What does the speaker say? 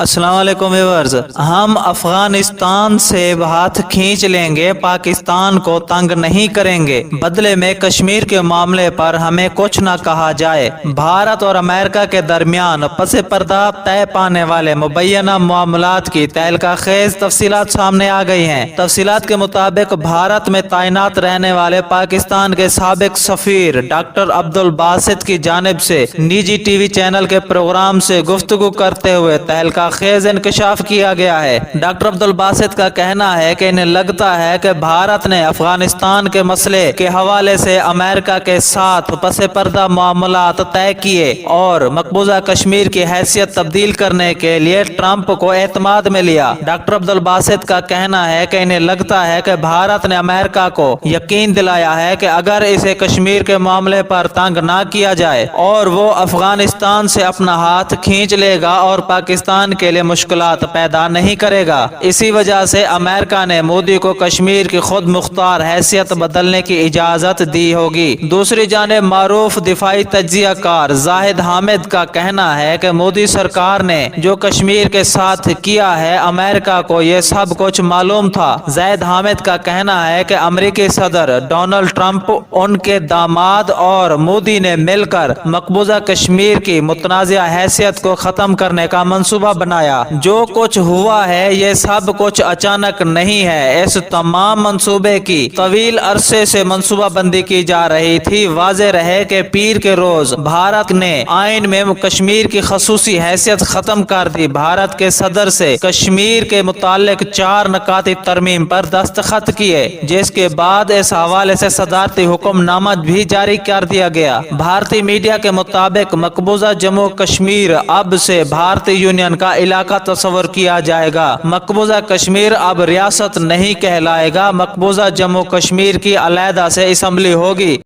السلام علیکم ویورز، ہم افغانستان سے ہاتھ کھینچ لیں گے، پاکستان کو تنگ نہیں کریں گے، بدلے میں کشمیر کے معاملے پر ہمیں کچھ نہ کہا جائے۔ بھارت اور امریکہ کے درمیان پس پردہ طے پانے والے مبینہ معاملات کی تہلکہ خیز تفصیلات سامنے آ گئی ہیں۔ تفصیلات کے مطابق بھارت میں تعینات رہنے والے پاکستان کے سابق سفیر ڈاکٹر عبدالباسط کی جانب سے نجی ٹی وی چینل کے پروگرام سے گفتگو کرتے ہوئے تہلکہ خیز انکشاف کیا گیا ہے۔ ڈاکٹر عبدالباسط کا کہنا ہے کہ انہیں لگتا ہے کہ بھارت نے افغانستان کے مسئلے کے حوالے سے امریکہ کے ساتھ پس پردہ معاملات طے کیے اور مقبوضہ کشمیر کی حیثیت تبدیل کرنے کے لیے ٹرمپ کو اعتماد میں لیا۔ ڈاکٹر عبدالباسط کا کہنا ہے کہ انہیں لگتا ہے کہ بھارت نے امریکہ کو یقین دلایا ہے کہ اگر اسے کشمیر کے معاملے پر تنگ نہ کیا جائے اور وہ افغانستان سے اپنا ہاتھ کھینچ لے گا اور پاکستان کے لیے مشکلات پیدا نہیں کرے گا۔ اسی وجہ سے امریکہ نے مودی کو کشمیر کی خود مختار حیثیت بدلنے کی اجازت دی ہوگی۔ دوسری جانب معروف دفاعی تجزیہ کار زاہد حامد کا کہنا ہے کہ مودی سرکار نے جو کشمیر کے ساتھ کیا ہے امریکہ کو یہ سب کچھ معلوم تھا۔ زاہد حامد کا کہنا ہے کہ امریکی صدر ڈونلڈ ٹرمپ، ان کے داماد اور مودی نے مل کر مقبوضہ کشمیر کی متنازع حیثیت کو ختم کرنے کا منصوبہ بنایا۔ جو کچھ ہوا ہے یہ سب کچھ اچانک نہیں ہے، اس تمام منصوبے کی طویل عرصے سے منصوبہ بندی کی جا رہی تھی۔ واضح رہے کہ پیر کے روز بھارت نے آئین میں کشمیر کی خصوصی حیثیت ختم کر دی۔ بھارت کے صدر سے کشمیر کے متعلق 4 نکاتی ترمیم پر دستخط کیے، جس کے بعد اس حوالے سے صدارتی حکم نامہ بھی جاری کر دیا گیا۔ بھارتی میڈیا کے مطابق مقبوضہ جموں کشمیر اب سے بھارتی یونین کا علاقہ تصور کیا جائے گا۔ مقبوضہ کشمیر اب ریاست نہیں کہلائے گا، مقبوضہ جموں کشمیر کی علیحدہ سے اسمبلی ہوگی۔